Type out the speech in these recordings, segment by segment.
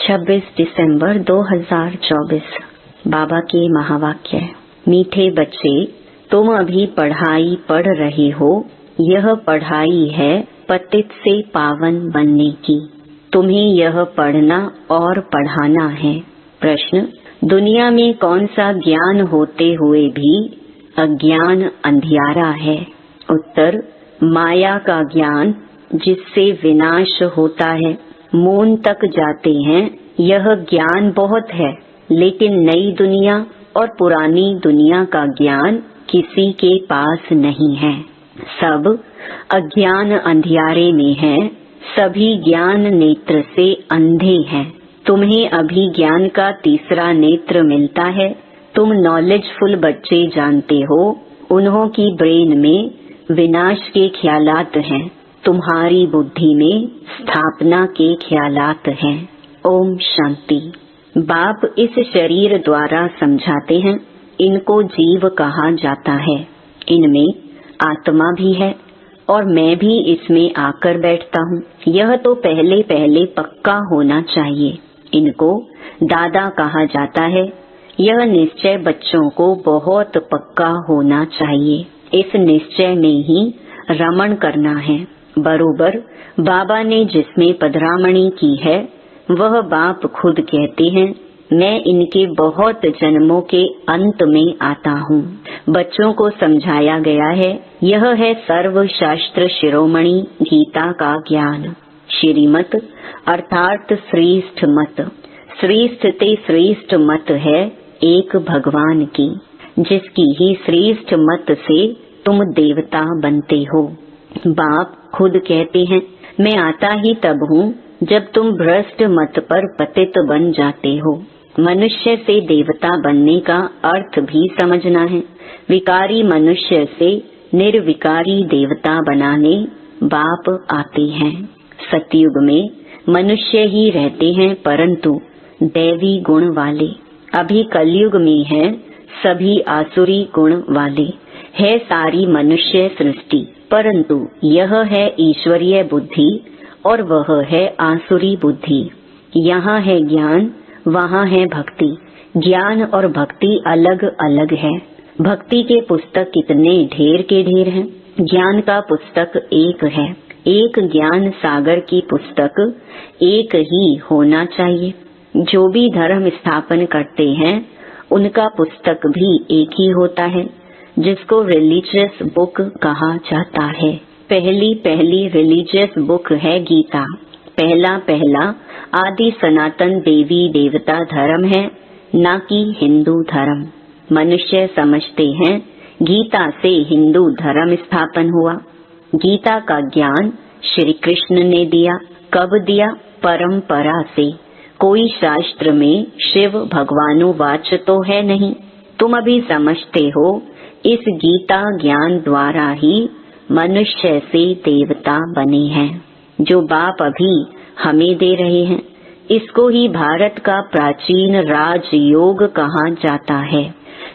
26 दिसंबर 2024। बाबा के महावाक्य। मीठे बच्चे, तुम अभी पढ़ाई पढ़ रहे हो। यह पढ़ाई है पतित से पावन बनने की। तुम्हें यह पढ़ना और पढ़ाना है। प्रश्न: दुनिया में कौन सा ज्ञान होते हुए भी अज्ञान अंधियारा है? उत्तर: माया का ज्ञान, जिससे विनाश होता है। मून तक जाते हैं। यह ज्ञान बहुत है, लेकिन नई दुनिया और पुरानी दुनिया का ज्ञान किसी के पास नहीं है। सब अज्ञान अंधियारे में है। सभी ज्ञान नेत्र से अंधे हैं। तुम्हें अभी ज्ञान का तीसरा नेत्र मिलता है। तुम नॉलेजफुल बच्चे जानते हो, उन्हों की ब्रेन में विनाश के ख्यालात हैं। तुम्हारी बुद्धि में स्थापना के ख्यालात हैं। ओम शांति। बाप इस शरीर द्वारा समझाते हैं। इनको जीव कहा जाता है। इनमें आत्मा भी है और मैं भी इसमें आकर बैठता हूँ। यह तो पहले पहले पक्का होना चाहिए। इनको दादा कहा जाता है। यह निश्चय बच्चों को बहुत पक्का होना चाहिए। इस निश्चय में ही रमण करना है। बरोबर बाबा ने जिसमें पधरामणी की है, वह बाप खुद कहते हैं, मैं इनके बहुत जन्मों के अंत में आता हूँ। बच्चों को समझाया गया है, यह है सर्व शास्त्र शिरोमणि गीता का ज्ञान। श्रीमत अर्थात श्रेष्ठ मत। श्रेष्ठ ते श्रेष्ठ मत है एक भगवान की, जिसकी ही श्रेष्ठ मत से तुम देवता बनते हो। बाप खुद कहते हैं, मैं आता ही तब हूँ जब तुम भ्रष्ट मत पर पतित बन जाते हो। मनुष्य से देवता बनने का अर्थ भी समझना है। विकारी मनुष्य से निर्विकारी देवता बनाने बाप आते हैं। सतयुग में मनुष्य ही रहते हैं, परंतु दैवी गुण वाले। अभी कलयुग में है सभी आसुरी गुण वाले। है सारी मनुष्य सृष्टि, परंतु यह है ईश्वरीय बुद्धि और वह है आसुरी बुद्धि। यहाँ है ज्ञान, वहाँ है भक्ति। ज्ञान और भक्ति अलग अलग है। भक्ति के पुस्तक कितने ढेर के ढेर हैं। ज्ञान का पुस्तक एक है। एक ज्ञान सागर की पुस्तक एक ही होना चाहिए। जो भी धर्म स्थापन करते हैं, उनका पुस्तक भी एक ही होता है, जिसको रिलीजियस बुक कहा जाता है। पहली पहली रिलीजियस बुक है गीता। पहला पहला आदि सनातन देवी देवता धर्म है, न कि हिंदू धर्म। मनुष्य समझते हैं गीता से हिंदू धर्म स्थापन हुआ। गीता का ज्ञान श्री कृष्ण ने दिया। कब दिया? परंपरा से। कोई शास्त्र में शिव भगवानुवाच तो है नहीं। तुम अभी समझते हो, इस गीता ज्ञान द्वारा ही मनुष्य से देवता बने हैं। जो बाप अभी हमें दे रहे हैं, इसको ही भारत का प्राचीन राजयोग कहा जाता है।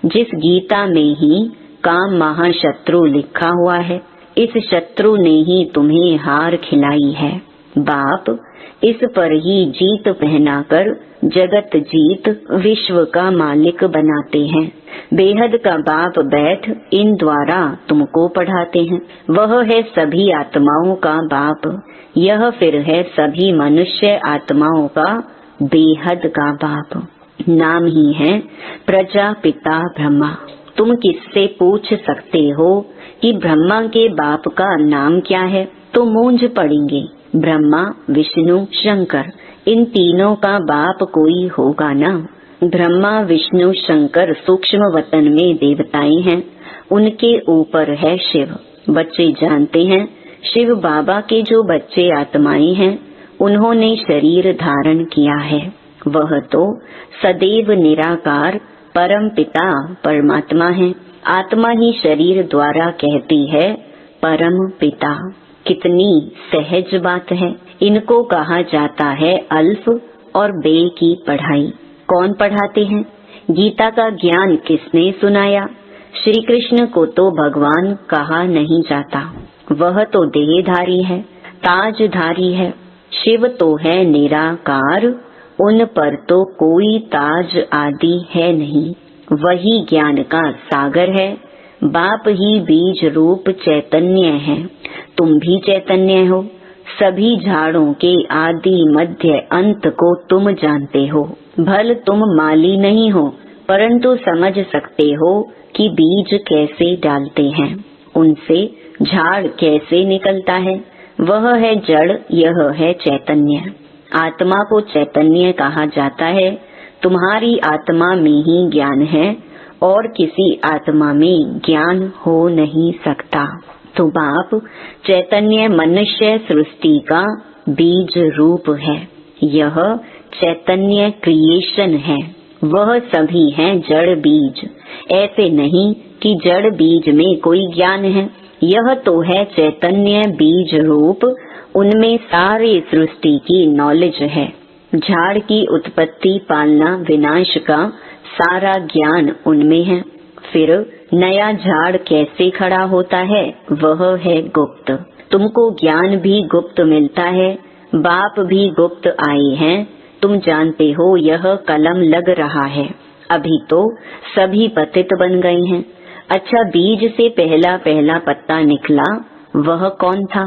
जिस गीता में ही काम महाशत्रु लिखा हुआ है, इस शत्रु ने ही तुम्हें हार खिलाई है। बाप इस पर ही जीत पहनाकर जगत जीत विश्व का मालिक बनाते हैं। बेहद का बाप बैठ इन द्वारा तुमको पढ़ाते हैं। वह है सभी आत्माओं का बाप। यह फिर है सभी मनुष्य आत्माओं का बेहद का बाप। नाम ही है प्रजापिता ब्रह्मा। तुम किससे पूछ सकते हो कि ब्रह्मा के बाप का नाम क्या है, तो मूंझ पड़ेंगे। ब्रह्मा, विष्णु, शंकर, इन तीनों का बाप कोई होगा ना। ब्रह्मा, विष्णु, शंकर सूक्ष्म वतन में देवताएं हैं। उनके ऊपर है शिव। बच्चे जानते हैं, शिव बाबा के जो बच्चे आत्माएं हैं, उन्होंने शरीर धारण किया है। वह तो सदैव निराकार परम पिता परमात्मा है। आत्मा ही शरीर द्वारा कहती है परम पिता। कितनी सहज बात है। इनको कहा जाता है अल्फ और बे की पढ़ाई। कौन पढ़ाते हैं? गीता का ज्ञान किसने सुनाया? श्री कृष्ण को तो भगवान कहा नहीं जाता। वह तो देहधारी है, ताजधारी है। शिव तो है निराकार, उन पर तो कोई ताज आदि है नहीं, वही ज्ञान का सागर है। बाप ही बीज रूप चैतन्य है, तुम भी चैतन्य हो। सभी झाड़ों के आदि मध्य अंत को तुम जानते हो। भल तुम माली नहीं हो, परंतु समझ सकते हो कि बीज कैसे डालते हैं, उनसे झाड़ कैसे निकलता है। वह है जड़, यह है चैतन्य। आत्मा को चैतन्य कहा जाता है। तुम्हारी आत्मा में ही ज्ञान है और किसी आत्मा में ज्ञान हो नहीं सकता। तो बाप चैतन्य मनुष्य सृष्टि का बीज रूप है। यह चैतन्य क्रिएशन है। वह सभी हैं जड़ बीज। ऐसे नहीं कि जड़ बीज में कोई ज्ञान है। यह तो है चैतन्य बीज रूप, उनमें सारी सृष्टि की नॉलेज है। झाड़ की उत्पत्ति, पालना, विनाश का सारा ज्ञान उनमें है। फिर नया झाड़ कैसे खड़ा होता है, वह है गुप्त। तुमको ज्ञान भी गुप्त मिलता है, बाप भी गुप्त आए हैं। तुम जानते हो यह कलम लग रहा है, अभी तो सभी पतित बन गए हैं। अच्छा, बीज से पहला पहला पत्ता निकला, वह कौन था?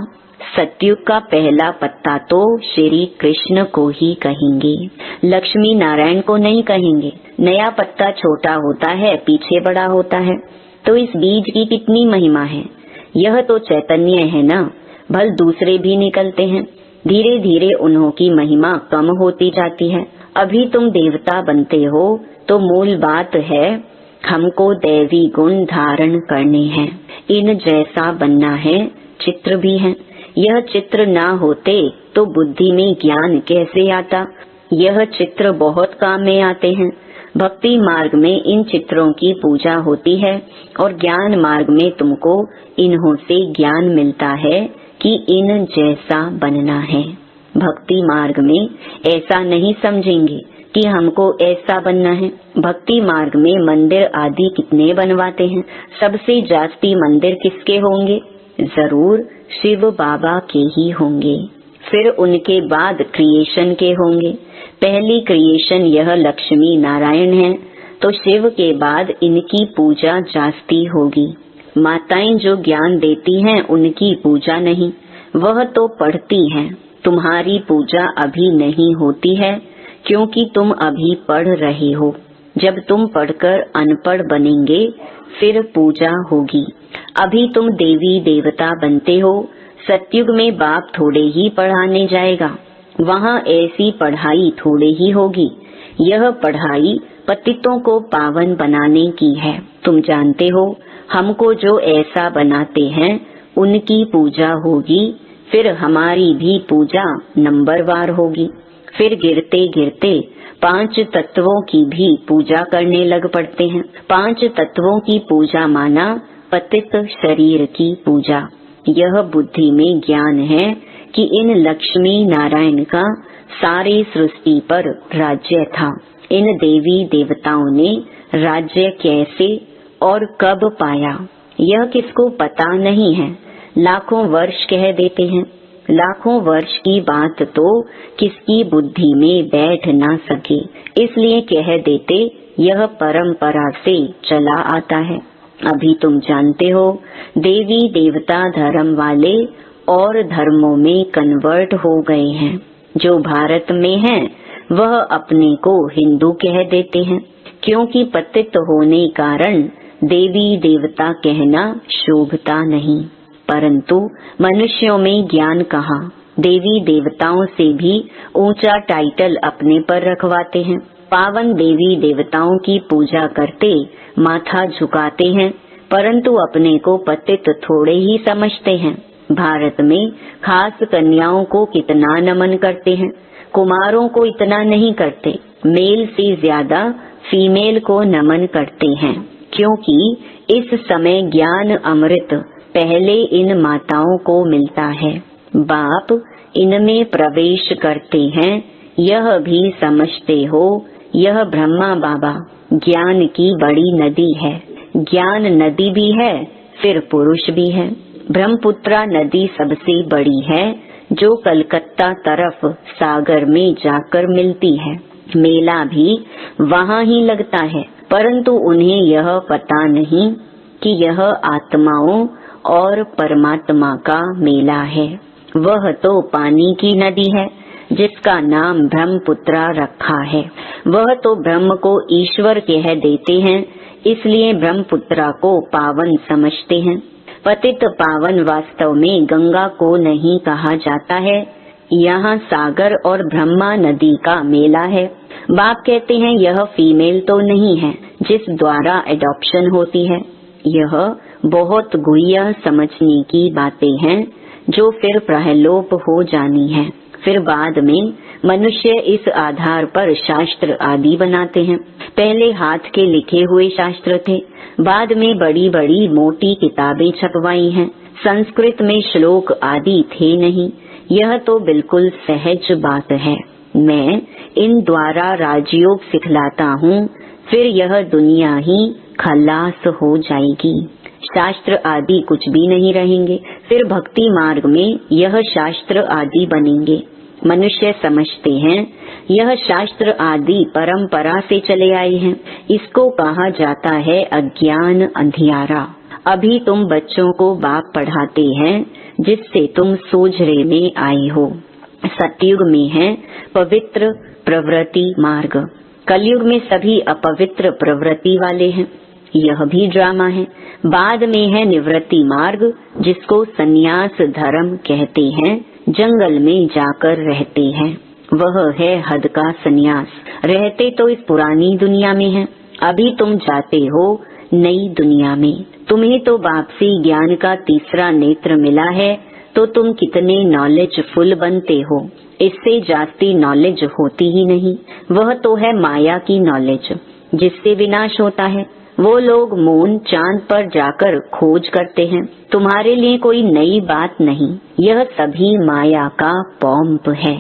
सतयुग का पहला पत्ता तो श्री कृष्ण को ही कहेंगे, लक्ष्मी नारायण को नहीं कहेंगे। नया पत्ता छोटा होता है, पीछे बड़ा होता है। तो इस बीज की कितनी महिमा है। यह तो चैतन्य है ना, भल दूसरे भी निकलते हैं। धीरे धीरे उन्हों की महिमा कम होती जाती है। अभी तुम देवता बनते हो तो मूल बात है, हमको दैवी गुण धारण करने हैं, इन जैसा बनना है। चित्र भी है, यह चित्र ना होते तो बुद्धि में ज्ञान कैसे आता। यह चित्र बहुत काम में आते हैं। भक्ति मार्ग में इन चित्रों की पूजा होती है और ज्ञान मार्ग में तुमको इन्हों से ज्ञान मिलता है कि इन जैसा बनना है। भक्ति मार्ग में ऐसा नहीं समझेंगे कि हमको ऐसा बनना है। भक्ति मार्ग में मंदिर आदि कितने बनवाते हैं, सबसे जास्ती मंदिर किसके होंगे? जरूर शिव बाबा के ही होंगे। फिर उनके बाद क्रिएशन के होंगे। पहली क्रिएशन यह लक्ष्मी नारायण है, तो शिव के बाद इनकी पूजा जास्ती होगी। माताएं जो ज्ञान देती हैं उनकी पूजा नहीं, वह तो पढ़ती हैं। तुम्हारी पूजा अभी नहीं होती है क्योंकि तुम अभी पढ़ रहे हो। जब तुम पढ़कर अनपढ़ बनेंगे फिर पूजा होगी। अभी तुम देवी देवता बनते हो। सतयुग में बाप थोड़े ही पढ़ाने जाएगा, वहाँ ऐसी पढ़ाई थोड़े ही होगी। यह पढ़ाई पतितों को पावन बनाने की है। तुम जानते हो हमको जो ऐसा बनाते हैं उनकी पूजा होगी, फिर हमारी भी पूजा नंबरवार होगी। फिर गिरते गिरते 5 तत्वों की भी पूजा करने लग पड़ते हैं। 5 तत्वों की पूजा माना पतित शरीर की पूजा। यह बुद्धि में ज्ञान है कि इन लक्ष्मी नारायण का सारी सृष्टि पर राज्य था। इन देवी देवताओं ने राज्य कैसे और कब पाया, यह किसको पता नहीं है। लाखों वर्ष कह देते हैं। लाखों वर्ष की बात तो किसकी बुद्धि में बैठ ना सके, इसलिए कह देते यह परंपरा से चला आता है। अभी तुम जानते हो देवी देवता धर्म वाले और धर्मों में कन्वर्ट हो गए हैं। जो भारत में हैं वह अपने को हिंदू कह देते हैं, क्योंकि पतित होने कारण देवी देवता कहना शोभता नहीं। परंतु मनुष्यों में ज्ञान कहाँ, देवी देवताओं से भी ऊंचा टाइटल अपने पर रखवाते हैं। पावन देवी देवताओं की पूजा करते माथा झुकाते हैं, परंतु अपने को पतित थोड़े ही समझते हैं। भारत में खास कन्याओं को कितना नमन करते हैं, कुमारों को इतना नहीं करते। मेल से ज्यादा फीमेल को नमन करते हैं, क्योंकि इस समय ज्ञान अमृत पहले इन माताओं को मिलता है। बाप इनमें प्रवेश करते हैं, यह भी समझते हो। यह ब्रह्मा बाबा ज्ञान की बड़ी नदी है। ज्ञान नदी भी है, फिर पुरुष भी है। ब्रह्मपुत्रा नदी सबसे बड़ी है, जो कलकत्ता तरफ सागर में जाकर मिलती है। मेला भी वहाँ ही लगता है, परंतु उन्हें यह पता नहीं कि यह आत्माओं और परमात्मा का मेला है। वह तो पानी की नदी है जिसका नाम ब्रह्मपुत्रा रखा है। वह तो ब्रह्म को ईश्वर कह देते हैं, इसलिए ब्रह्मपुत्रा को पावन समझते हैं। पतित पावन वास्तव में गंगा को नहीं कहा जाता है। यहाँ सागर और ब्रह्मा नदी का मेला है। बाप कहते हैं यह फीमेल तो नहीं है जिस द्वारा एडॉप्शन होती है। यह बहुत गुह्य समझने की बातें हैं जो फिर प्रलोप हो जानी है। फिर बाद में मनुष्य इस आधार पर शास्त्र आदि बनाते हैं। पहले हाथ के लिखे हुए शास्त्र थे, बाद में बड़ी बड़ी मोटी किताबें छपवाई हैं। संस्कृत में श्लोक आदि थे नहीं। यह तो बिल्कुल सहज बात है। मैं इन द्वारा राजयोग सिखलाता हूँ, फिर यह दुनिया ही खलास हो जाएगी। शास्त्र आदि कुछ भी नहीं रहेंगे। फिर भक्ति मार्ग में यह शास्त्र आदि बनेंगे। मनुष्य समझते हैं यह शास्त्र आदि परंपरा से चले आए हैं। इसको कहा जाता है अज्ञान अंधियारा। अभी तुम बच्चों को बाप पढ़ाते हैं जिससे तुम सोझरे में आए हो। सतयुग में है पवित्र प्रवृत्ति मार्ग, कलयुग में सभी अपवित्र प्रवृत्ति वाले हैं। यह भी ड्रामा है। बाद में है निवृत्ति मार्ग जिसको सन्यास धर्म कहते हैं। जंगल में जाकर रहते हैं, वह है हद का सन्यास। रहते तो इस पुरानी दुनिया में है, अभी तुम जाते हो नई दुनिया में। तुम्हें तो बाप से ज्ञान का तीसरा नेत्र मिला है, तो तुम कितने नॉलेजफुल बनते हो। इससे जास्ती नॉलेज होती ही नहीं। वह तो है माया की नॉलेज जिससे विनाश होता है। वो लोग मून चांद पर जाकर खोज करते हैं। तुम्हारे लिए कोई नई बात नहीं। यह सभी माया का पॉम्प है।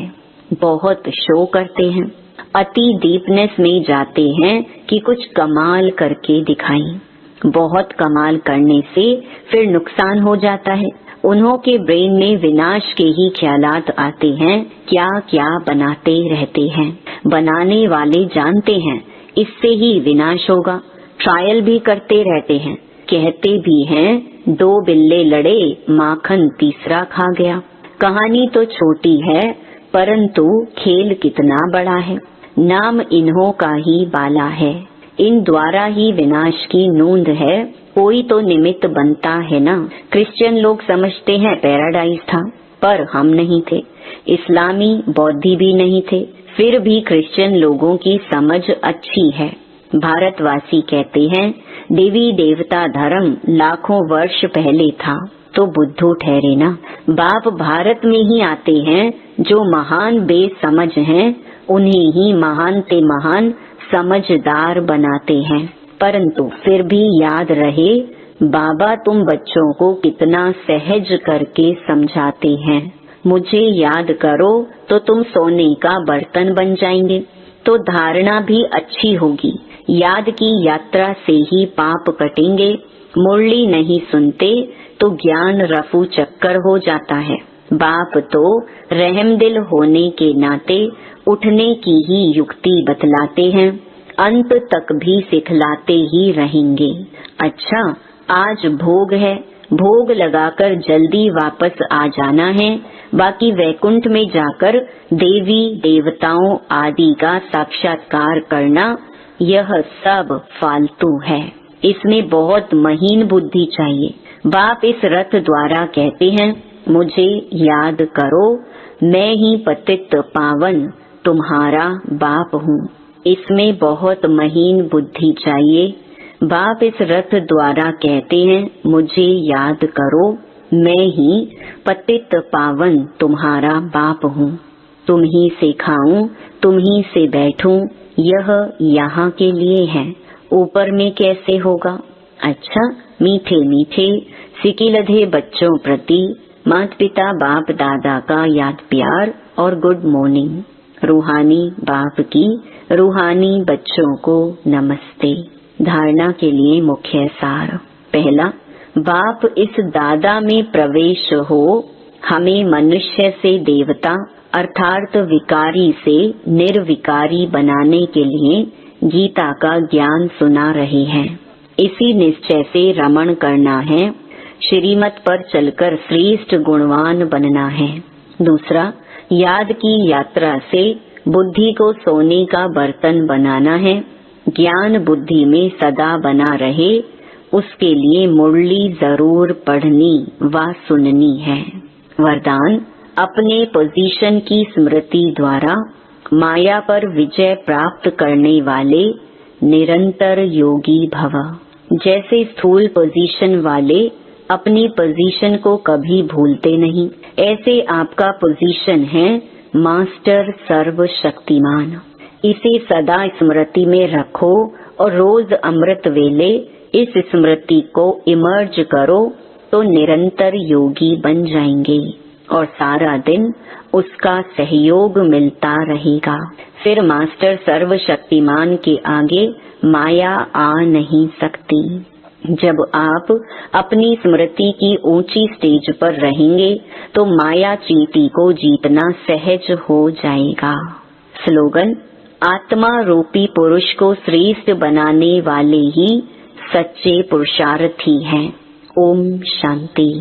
बहुत शो करते हैं, अति डीपनेस में जाते हैं कि कुछ कमाल करके दिखाएं। बहुत कमाल करने से फिर नुकसान हो जाता है। उन्हों के ब्रेन में विनाश के ही ख्यालात आते हैं। क्या क्या बनाते रहते हैं। बनाने वाले जानते हैं इससे ही विनाश होगा। ट्रायल भी करते रहते हैं। कहते भी हैं 2 बिल्ले लड़े, माखन तीसरा खा गया। कहानी तो छोटी है, परंतु खेल कितना बड़ा है। नाम इन्हों का ही बाला है। इन द्वारा ही विनाश की नूंद है। कोई तो निमित्त बनता है ना। क्रिश्चियन लोग समझते हैं पैराडाइज था, पर हम नहीं थे। इस्लामी बौद्धि भी नहीं थे, फिर भी क्रिश्चियन लोगों की समझ अच्छी है। भारतवासी कहते हैं देवी देवता धर्म लाखों वर्ष पहले था, तो बुद्धू ठहरे ना। बाप भारत में ही आते हैं। जो महान बेसमझ हैं उन्हें ही महान ते महान समझदार बनाते हैं। परंतु फिर भी याद रहे, बाबा तुम बच्चों को कितना सहज करके समझाते हैं। मुझे याद करो तो तुम सोने का बर्तन बन जाएंगे, तो धारणा भी अच्छी होगी। याद की यात्रा से ही पाप कटेंगे। मुरली नहीं सुनते तो ज्ञान रफू चक्कर हो जाता है। बाप तो रहमदिल होने के नाते उठने की ही युक्ति बतलाते हैं। अंत तक भी सिखलाते ही रहेंगे। अच्छा, आज भोग है, भोग लगाकर जल्दी वापस आ जाना है। बाकी वैकुंठ में जाकर देवी देवताओं आदि का साक्षात्कार करना, यह सब फालतू है। इसमें बहुत महीन बुद्धि चाहिए। बाप इस रथ द्वारा कहते हैं मुझे याद करो, मैं ही पतित पावन तुम्हारा बाप हूँ। इसमें बहुत महीन बुद्धि चाहिए। बाप इस रथ द्वारा कहते हैं मुझे याद करो, मैं ही पतित पावन तुम्हारा बाप हूँ। तुम ही से खाऊं, तुम ही से बैठूं, यह यहाँ के लिए है, ऊपर में कैसे होगा। अच्छा, मीठे मीठे सिकिलधे बच्चों प्रति माता पिता बाप दादा का याद प्यार और गुड मॉर्निंग। रूहानी बाप की रूहानी बच्चों को नमस्ते। धारणा के लिए मुख्य सार। पहला, बाप इस दादा में प्रवेश हो हमें मनुष्य से देवता अर्थात विकारी से निर्विकारी बनाने के लिए गीता का ज्ञान सुना रहे हैं। इसी निश्चय से रमण करना है, श्रीमत पर चलकर श्रेष्ठ गुणवान बनना है। दूसरा, याद की यात्रा से बुद्धि को सोने का बर्तन बनाना है। ज्ञान बुद्धि में सदा बना रहे, उसके लिए मुरली जरूर पढ़नी व सुननी है। वरदान, अपने पोजीशन की स्मृति द्वारा माया पर विजय प्राप्त करने वाले निरंतर योगी भव। जैसे स्थूल पोजीशन वाले अपनी पोजीशन को कभी भूलते नहीं, ऐसे आपका पोजीशन है मास्टर सर्वशक्तिमान। इसे सदा स्मृति में रखो और रोज अमृत वेले इस स्मृति को इमर्ज करो तो निरंतर योगी बन जाएंगे और सारा दिन उसका सहयोग मिलता रहेगा। फिर मास्टर सर्वशक्तिमान के आगे माया आ नहीं सकती। जब आप अपनी स्मृति की ऊंची स्टेज पर रहेंगे तो माया चींटी को जीतना सहज हो जाएगा। स्लोगन, आत्मा रूपी पुरुष को श्रेष्ठ बनाने वाले ही सच्चे पुरुषार्थी हैं। ओम शांति।